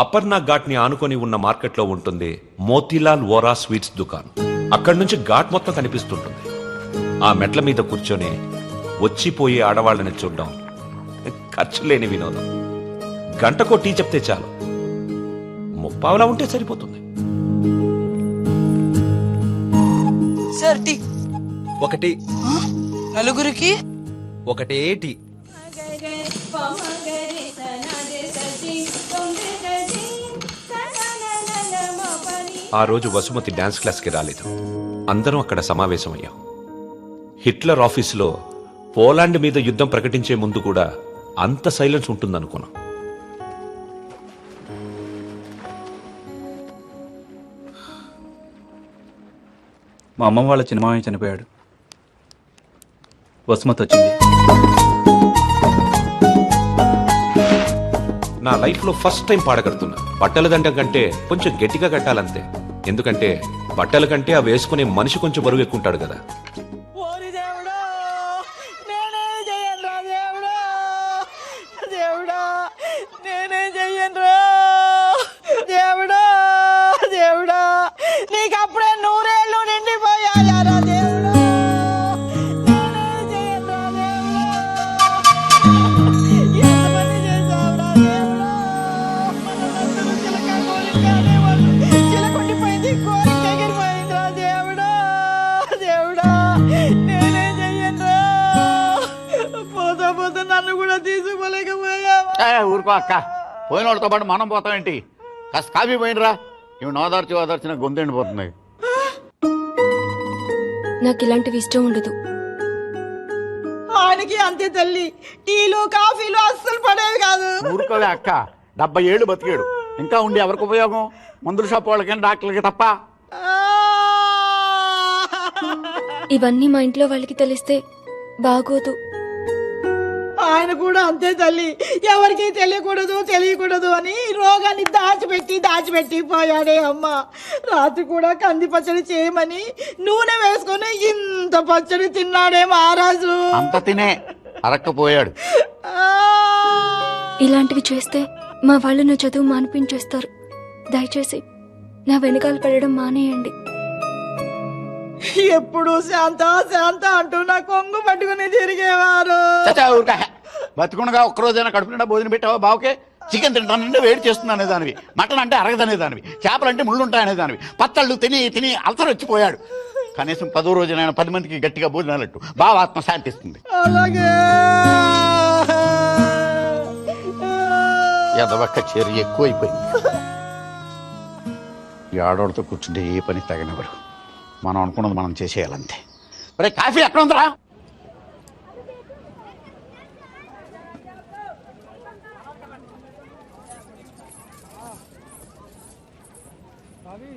అపర్ణ ఘాట్ ని ఆనుకొని ఉన్న మార్కెట్లో ఉంటుంది మోతీలాల్ వోరా స్వీట్స్ దుకాణం. అక్కడి నుంచి ఘాట్ మొత్తం కనిపిస్తుంటుంది. ఆ మెట్ల మీద కూర్చొని వచ్చిపోయే ఆడవాళ్ళని చూడడం ఖర్చు లేని వినోదం. గంటకో టీ చెప్తే చాలు, ముప్పావలా ఉంటే సరిపోతుంది. సార్ టీ ఒకటి, నలుగురికి ఒకటే టీ. ఆ రోజు వసుమతి డాన్స్ క్లాస్కి రాలేదు. అందరం అక్కడ సమావేశమయ్యాం. హిట్లర్ ఆఫీసులో పోలాండ్ మీద యుద్ధం ప్రకటించే ముందు కూడా అంత సైలెన్స్ ఉంటుందనుకున్నాం. మా అమ్మమ్మ వాళ్ళ చిన్నమామయ్య చనిపోయాడు. వసుమతి వచ్చింది. నా లైఫ్లో ఫస్ట్ టైం పాడగడుతున్నా. బట్టల దండం కంటే కొంచెం గట్టిగా కట్టాలంతే. ఎందుకంటే బట్టల కంటే ఆ వేసుకునే మనిషి కొంచెం బరువు ఎక్కుంటాడు కదా. నీకు అప్పుడే 100 ఏళ్ళు నిండిపోయాయారా దేవుడా. ఎంతమంది చేశావురా దేవుడా. చిలకొండిపోయింది, కోరిక ఎగిరిపోయిందిరా దేవుడా. దేవుడా నేనే చెయ్యనురా. పోతా పోతా నన్ను కూడా తీసుకోలేకపోయావా. ఊరుకో అక్క, పోయిన వాళ్ళతో పాటు మనం పోతామేంటి? కాస్త కాఫీ పోయినరా. ఇవి ఓదార్చిన గొంతెండిపోతుంది. నాకు ఇలాంటివి ఇష్టం ఉండదు. ఆయనకి అంతే తల్లి, టీలు కాఫీలు అస్సలు పడేవి కాదు. ఊరుకోలే అక్క, 70 ఏళ్ళు బతికాడు. ఇంకా ఉండి ఎవరికి ఉపయోగం? మందుల షాప్ వాళ్ళకి, డాక్టర్లకి తప్ప. ఇవన్నీ మా ఇంట్లో వాళ్ళకి తెలిస్తే బాగోదు. ఆయన కూడా అంతే తల్లి, ఎవరికి తెలియకూడదు అని రోగాన్ని దాచిపెట్టి పోయాడే అమ్మ. రాత్రి కూడా కంది పచ్చడి చేయమని నూనె వేసుకొని ఇంత పచ్చడి తిన్నాడే మహారాజు. అంత తినే అరక్కపోయాడు. ఇలాంటివి చేస్తే మా వాళ్ళు నా చదువు మానిపించేస్తారు. దయచేసి నా వెనకాల పడడం మానేయండి. ఎప్పుడు శాంత అంటూ నా కొంగు పట్టుకుని తిరిగేవారు. బతుకుండగా ఒక్కరోజైనా కడుపు నిండా భోజనం పెట్టావా బావుకే? చికెన్ తింటానంటే వేడి చేస్తుంది అనేదానివి, మటన్ అంటే అరగదనేదానివి, చేపలంటే ముళ్ళు ఉంటాయనేదానివి. పత్తళ్ళు తిని అల్సర్ వచ్చిపోయాడు. కనీసం 10వ రోజునైనా 10 మందికి గట్టిగా భోజనాలట్టు బాగా ఆత్మ శాంతిస్తుంది. అలాగే ఎదవక్క చేరి ఎక్కువైపోయింది. ఈ ఆడవాళ్ళతో కూర్చుంటే ఏ పని తగినవాడు. మనం అనుకున్నది మనం చేసేయాలంతే. మరి కాఫీ ఎక్కడ ఉందిరా?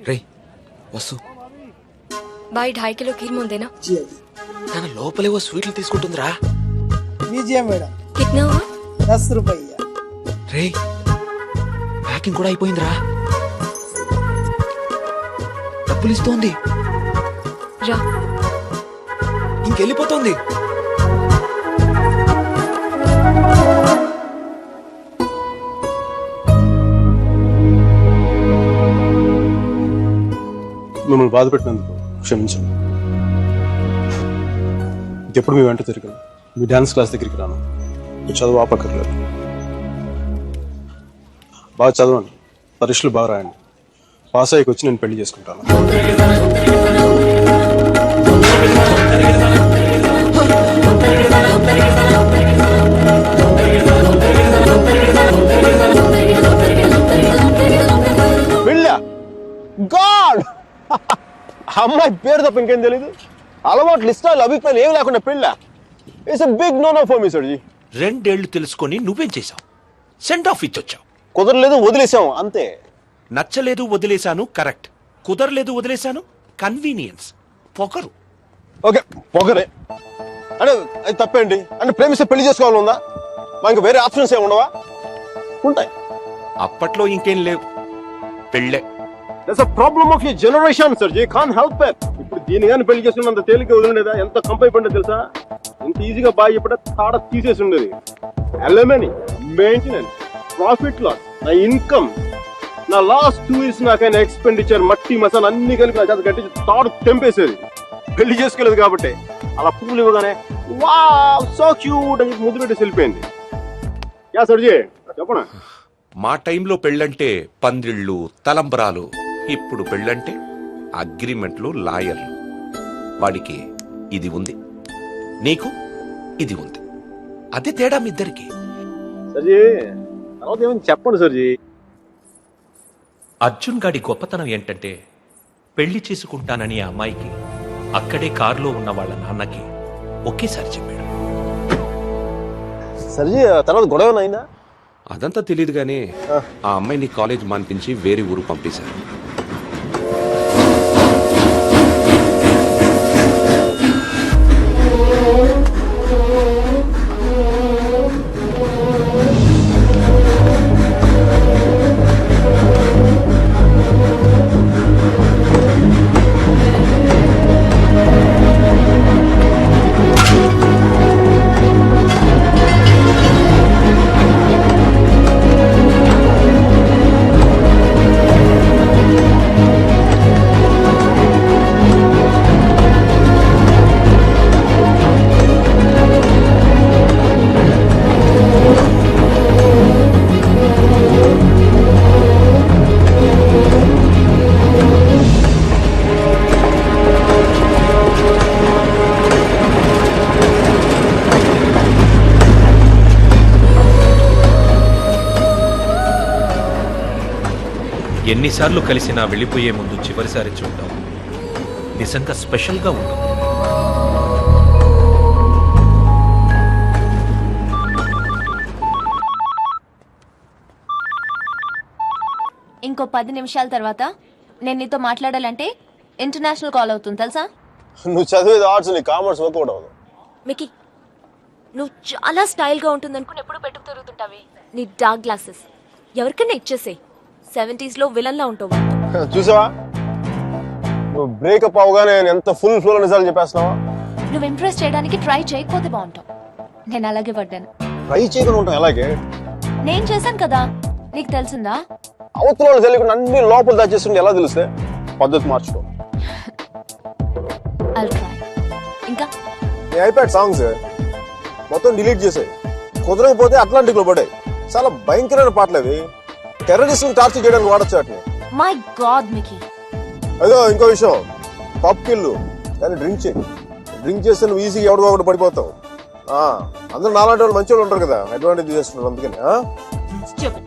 రే వసు, బాయ్ 2.5 కిలో ఖీర్ ముందేనా? తన లోపలేవో స్వీట్లు తీసుకుంటుందిరా. लीजिए मैडम, కిట్నా హువా? 10 रुपया. రే ప్యాకింగ్ కూడా అయిపోయిందిరా. డబ్బులు ఇస్తోంది, రా. ఇంకెళ్ళిపోతుంది. మిమ్మల్ని బాధ పెట్టినందుకు క్షమించండి. ఇంకెప్పుడు మీ వెంట తిరిగాను. మీ డాన్స్ క్లాస్ దగ్గరికి రాను. మీ చదువు ఆపక్కర్లేదు. బాగా చదవండి, పరీక్షలు బాగా రాయండి. పాస్ అయ్యకి వచ్చి నేను పెళ్లి చేసుకుంటాను. గాడ్, అమ్మాయి పేరు తప్ప ఇంకేం తెలీదు. అలవాట్లు ఇష్టాలు అభిప్రాయాలు ఏమి లేకుండా పెళ్ళ. It's big no no for me Sarji. 2 ఏళ్లు తెలుసుకొని నువ్వేం చేశావు? సెండ్ ఆఫ్ ఇచ్చొచ్చావు. కుదరలేదు, వదిలేసాం అంతే. నచ్చలేదు, వదిలేశాను. కరెక్ట్. కుదరలేదు, వదిలేశాను. కన్వీనియన్స్. పొగరు. ఓకే, పొగరే అంటే అది తప్పేంటి? అంటే ప్రేమిస్తే పెళ్లి చేసుకోవాలని ఉందా? మా ఇంకా వేరే ఆప్షన్స్ ఏమి ఉండవా? ఉంటాయి. అప్పట్లో ఇంకేం లేవు, పెళ్ళే. That's a problem of your generation, sir. You can't help it. ఇప్పుడు దీని కానీ పెళ్లి చేసుకున్నంత తేలిక వదిలేదా? ఎంత కంపై పడిందో తెలుసా? ఇంత ఈజీగా బాగా ఇప్పుడు తాడ తీసేసి ఉండేది. అలమనీ, మెయింటెనెన్స్, ప్రాఫిట్ లాస్, నా ఇన్కమ్ నా లాస్ట్ 2 years నాకైనా ఎక్స్పెండిచర్ మట్టి మసాలా అన్ని కలిపి నా చేత కట్టి తాడు తెంపేసేది. పెళ్లి చేసుకోలేదు కాబట్టి అలా పువ్వులు ఇవ్వగానే వా సో క్యూట్ అని ముద్దు పెట్టేసి వెళ్ళిపోయింది. యా సర్జీ చెప్పనా? మా టైంలో పెళ్ళంటే పందిళ్ళు తలంబరాలు, ఇప్పుడు పెళ్ళంటే అగ్రిమెంట్లు లాయర్లు. వాడికి ఇది ఉంది, నీకు ఇది ఉంది, అదే తేడా మీ ఇద్దరికి. సర్జీ తర్వాత ఏమైనా చెప్పండి సర్జీ. అర్జున్ గాడి గొప్పతనం ఏంటంటే పెళ్లి చేసుకుంటానని ఆ అమ్మాయికి అక్కడే కారులో ఉన్న వాళ్ళ నాన్నకి ఒకేసారి చెప్పాడు. సర్జీ తర్వాత గొడవ అయిందా? అదంతా తెలియదు గానీ ఆ అమ్మాయిని కాలేజ్ మాన్పించి వేరే ఊరు పంపేశారు. ఎన్నిసార్లు కలిసినా వెళ్ళిపోయే ముందు చివరిసారి చూడటం నిజంగా స్పెషల్గా ఉంటుంది. ఇంకో 10 నిమిషాల తర్వాత నేను నీతో మాట్లాడాలంటే ఇంటర్నేషనల్ కాల్ అవుతుంది తెలుసా? నువ్వు చదివేది ఆర్ట్స్, నీ కామర్స్ వర్కౌట్ అవ్వదు. మికి నువ్వు చాలా స్టైల్గా ఉంటుంది అనుకుని ఎప్పుడు పెట్టుకు తిరుగుతుంటావే. నీ డార్క్ గ్లాసెస్ ఎవరికైనా ఇచ్చేసే. 70s లో విలన్లా ఉంటావు. చూసావా నువ్వు బ్రేకప్ అవగానే ఎంత ఫుల్ ఫ్లో నిజాలు చెప్పేస్తున్నావా? నువ్వు ఇంప్రెస్ చేయడానికి ట్రై చేయకపోతే బాగుంటావు. నేను అలాగే పడ్డాను. ట్రై చేయకుండా ఉంటాం ఎలాగే? నేను చేశాను కదా, నీకు తెలిసిందా? అవతల తెలియకుండా అన్ని లోపల దాచేస్తుంటే ఎలా తెలిస్తే? పద్ధతి మార్చుకో. I'll try. ఇంకా నీ ఐప్యాడ్ సాంగ్స్ మొత్తం డిలీట్ చేసాయి. కుదరకపోతే అట్లాంటిక్ లో పడాయి. చాలా భయంకరమైన పాటలు అవి. టెర్రరిస్ట్ టార్చర్ చేయడానికి వాడచ్చు వాటిని. My God Mickey. అదో ఇంకో విషయం, పబ్ కిల్లు కానీ డ్రింక్ చేయి. డ్రింక్ చేస్తే నువ్వు ఈజీగా ఎవడో ఒకటి పడిపోతావు. అందరూ నాలాంటి వాళ్ళు మంచి వాళ్ళు ఉంటారు కదా, అడ్వాంటేజ్ చేస్తున్నారు. అందుకని Stupid.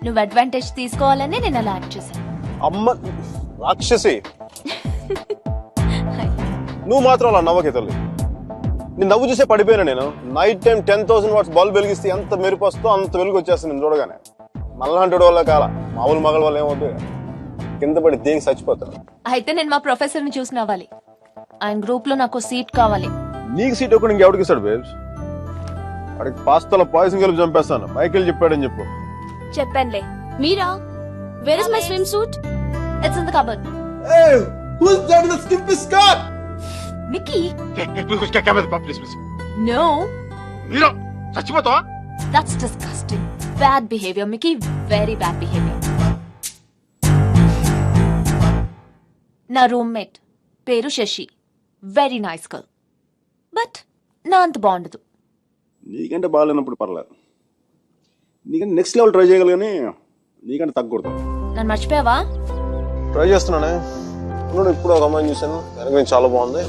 నువ్వు అడ్వాంటేజ్ తీసుకోవాలని నేను అలా యాక్ట్ చేశాను. అమ్మ రాక్షసి, నువ్వు మాత్రం అలా నవ్వకే తల్లి. నీ నవ్వు చూసే పడిపోయినా నేను. నైట్ టైం 10,000 వాట్స్ బల్బ్ వెలిగిస్తే ఎంత మెరుపు వస్తుందో అంత వెలుగు వచ్చేస్తుంది నేను చూడగానే. మళ్ళంటి వల్ల కాల మామూలు మగల వల్ల ఏమవుతుంది, కింద పడి దేనికి చచ్చిపోతాను. అయితే నేను మా ప్రొఫెసర్ ని చూసి నవ్వాలి. ఆయన గ్రూప్ లో నాకు సీట్ కావాలి. నీకు సీట్ ఒకటి ఇంకెవడికి ఇస్తాడు బేబ్స్? వాడికి పాస్తాలో పాయసం కలిపి చంపేస్తాను. మైకేల్ చెప్పాడని చెప్పు. చెప్పానులే. మీరా? Where is my swimsuit? It's in the cupboard. who's that in the skimpy skirt? Mickey. Please no. మీరు చచ్చిపోతావా? That's disgusting. Bad behavior, Mickey. Very bad behavior. నా రూమ్మేట్ పేరు Sashi. Very nice girl. But నా అంత బాగుండదు. నీకంటే బాగాలేనప్పుడు పర్లేదు. నీకంటే నెక్స్ట్ లెవెల్ ట్రై చేయగల కానీ నీకంటే తగ్గకూడదు. నన్ను మర్చిపోయావా? ట్రై చేస్తున్నానే. ఇప్పుడు ఒక అమ్మాయిని చూశాను, వెనక నుంచి చాలా బాగుంది.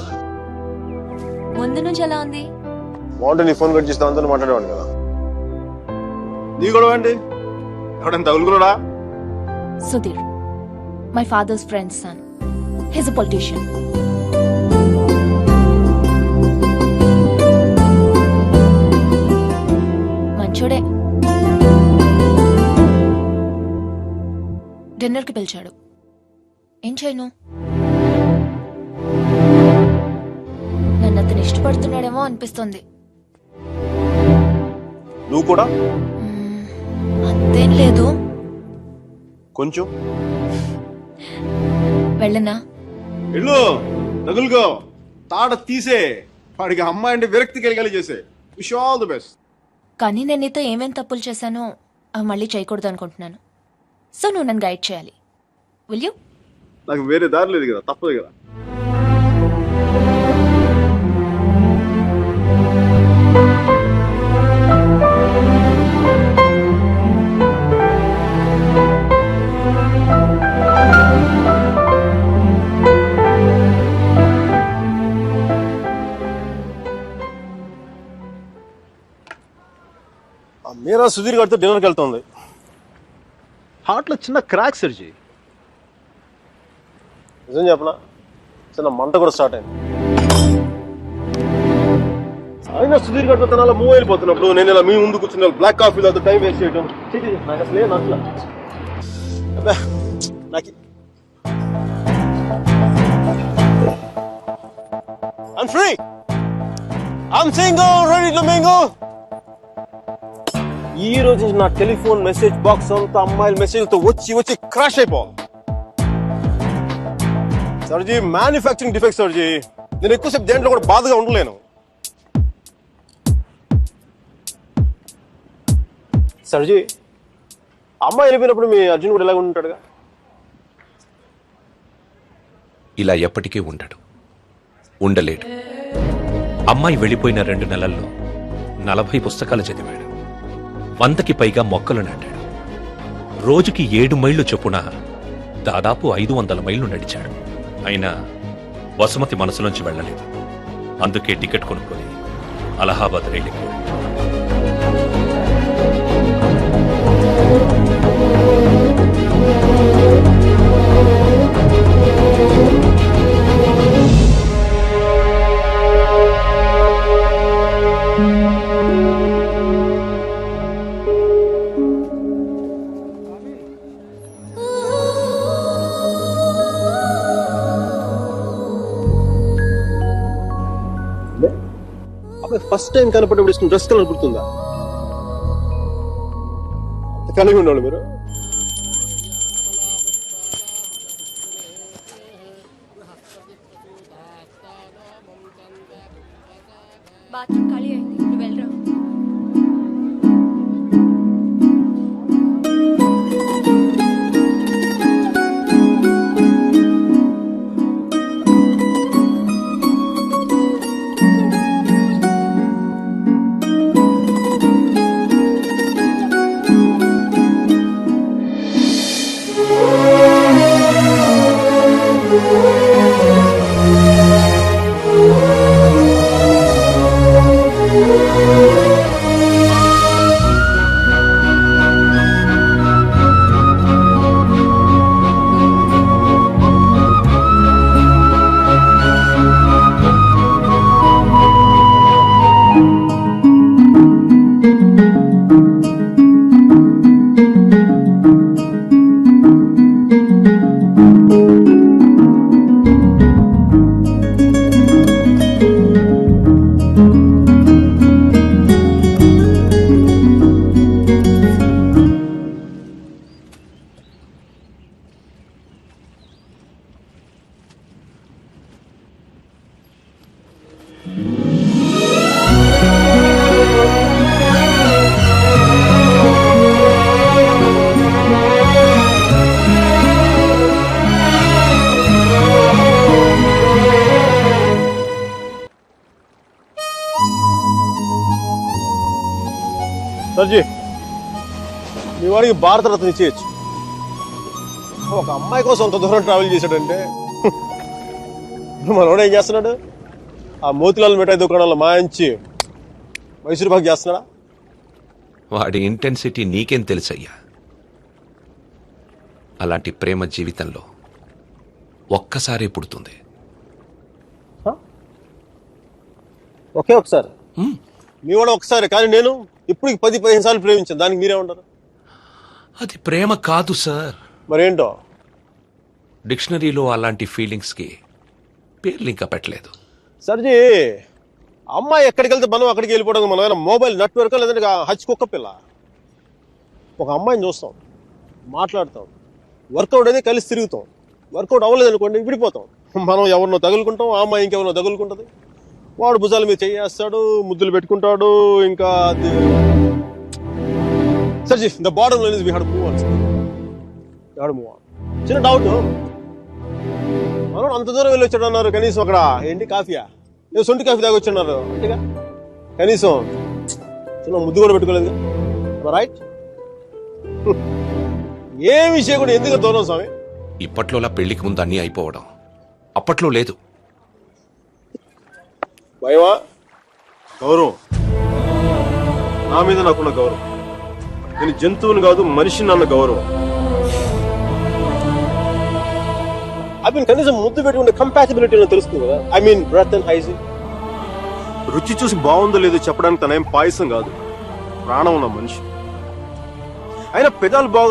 ముందు నుంచి ఎలా ఉంది? బాగుంటే నీ ఫోన్ కట్ చేసి దాంతో మాట్లాడేవాడిని కదా. నీ గొడవ ఏంటి? ఎవడైనా తగులుకున్నాడా? Sudheer, my father's friend's son. He's a politician. మంచోడే. డిన్నర్కి పిలిచాడు. ఏం చేయను? నన్ను అతను ఇష్టపడుతున్నాడేమో అనిపిస్తుంది. నువ్వు కూడా అంతేం లేదు. కొంచెం వెళ్ళనా? వెళ్ళు, తగులుకో, తాట తీసే. వాడికి అమ్మాయి అంటే విరక్తి కలిగేలా చేసే. Wish all the best. కానీ నేను నీతో ఏమేం తప్పులు చేశానో అవి మళ్ళీ చేయకూడదు అనుకుంటున్నాను. సో నువ్వు నన్ను గైడ్ చేయాలి. Will you? నాకు వేరే దారి లేదు కదా, తప్పదు కదా. మీరా సుధీర్ గారితో డిన్నర్కి వెళ్తుంది. హార్ట్లో చిన్న క్రాక్ సర్జీ. నిజం చెప్పనా, చిన్న మంట కూడా స్టార్ట్ అయింది. అయినా సుధీర్ గారితో తన అలా మూవ్ అయిపోతున్నప్పుడు నేను ఇలా మీ ముందు కూర్చున్న బ్లాక్ కాఫీ తో టైం వేస్ట్ చేయడం నాకు అసలు ఏం నచ్చలా. నాకు I'm free. I'm single, ready to mingle. ఈ రోజు నా టెలిఫోన్ మెసేజ్ బాక్స్ అంతా అమ్మాయిల మెసేజ్లతో వచ్చి క్రాష్ అయిపోవాలి. సర్జీ మ్యానుఫ్యాక్చరింగ్ డిఫెక్ట్ సర్జీ. నేను ఎక్కువసేపు దేంట్లో కూడా బాధగా ఉండలేను. సర్జీ అమ్మాయి వెళ్ళిపోయినప్పుడు మీ అర్జున్ కూడా ఎలాగ ఉంటాడుగా? ఇలా ఎప్పటికీ ఉండలేడు. అమ్మాయి వెళ్ళిపోయిన 2 నెలల్లో 40 పుస్తకాలు చదివాడు. 100కి పైగా మొక్కలు నాటాడు. రోజుకి 7 మైళ్ళు చొప్పున దాదాపు 500 మైళ్ళు నడిచాడు. అయినా వసుమతి మనసులోంచి వెళ్ళలేదు. అందుకే టికెట్ కొనుక్కొని అలహాబాద్ రైలుకి ఫస్ట్ టైం కనపడేప్పుడు ఇష్టం డ్రెస్ కలర్ గుర్తుందా? కలిగి ఉండేవాళ్ళు మీరు. బాత్రూమ్ ఖాళీ అయింది, నువ్వు వెళ్ళరా. సర్జీ మీ వాడికి భారతరత్న ఇచ్చేయచ్చు. ఒక అమ్మాయి కోసం అంత దూరం ట్రావెల్ చేశాడంటే మనోడు ఏం చేస్తున్నాడు? ఆ మోతిలాల్ మిఠాయి దుకాణంలో మాయించి మైసూరు పాక్ చేస్తున్నాడా? వాడి ఇంటెన్సిటీ నీకేం తెలుసయ్యా? అలాంటి ప్రేమ జీవితంలో ఒక్కసారే పుడుతుంది. ఒకే ఒకసారి మీ వాడు ఒకసారి, కానీ నేను ఇప్పుడు 10-15 సార్లు ప్రేమించాను. దానికి మీరేమంటారు? అది ప్రేమ కాదు సార్. మరేంటో? డిక్షనరీలో అలాంటి ఫీలింగ్స్కి పేర్లు ఇంకా పెట్టలేదు. సర్జీ అమ్మాయి ఎక్కడికి వెళ్తే మనం అక్కడికి వెళ్ళిపోవడం. మనం ఏమైనా మొబైల్ నెట్వర్క్ లేదంటే హచ్ కుక్క పిల్ల. ఒక అమ్మాయిని చూస్తాం, మాట్లాడతాం, వర్కౌట్ అనేది కలిసి తిరుగుతాం. వర్కౌట్ అవ్వలేదు అనుకోండి విడిపోతాం. మనం ఎవరినో తగులుకుంటాం, ఆ అమ్మాయి ఇంకెవరినో తగులుకుంటుంది. వాడు భుజాల మీద చేయేస్తాడు, ముద్దులు పెట్టుకుంటాడు. ఇంకా Sarji the bottom line is we have to move on. ఎవడు మూవ్ ఆన్. చిన్న డౌట్, మనోడు అంత దూరం వెళ్ళి వచ్చాడు అన్నారు, కనీసం అక్కడ ఏంటి కాఫీయా ఏదో సొంటి కాఫీ తాగి వచ్చున్నారు అంతేగా, కనీసం చిన్న ముద్దు కూడా పెట్టుకోలేదు రైట్. ఏ విషయం కూడా ఎందుకు దూరం స్వామి? ఇప్పట్లోలా పెళ్లికి ముందు అన్నీ అయిపోవడం అప్పట్లో లేదు. భయమా గౌరవం, నా మీద నాకున్న గౌరవం, నేను జంతువుని కాదు మనిషిని అన్న గౌరవం. ఐ మీన్ కనీసం ముద్దు పెట్టుకునే కంపాసిబిలిటీ తెలుస్తుంది కదా. I mean breath and hygiene. రుచి చూసి బాగుందో లేదో చెప్పడానికి తనేం పాయసం కాదు, ప్రాణం ఉన్న మనిషి. అయినా పెదాలు బాగు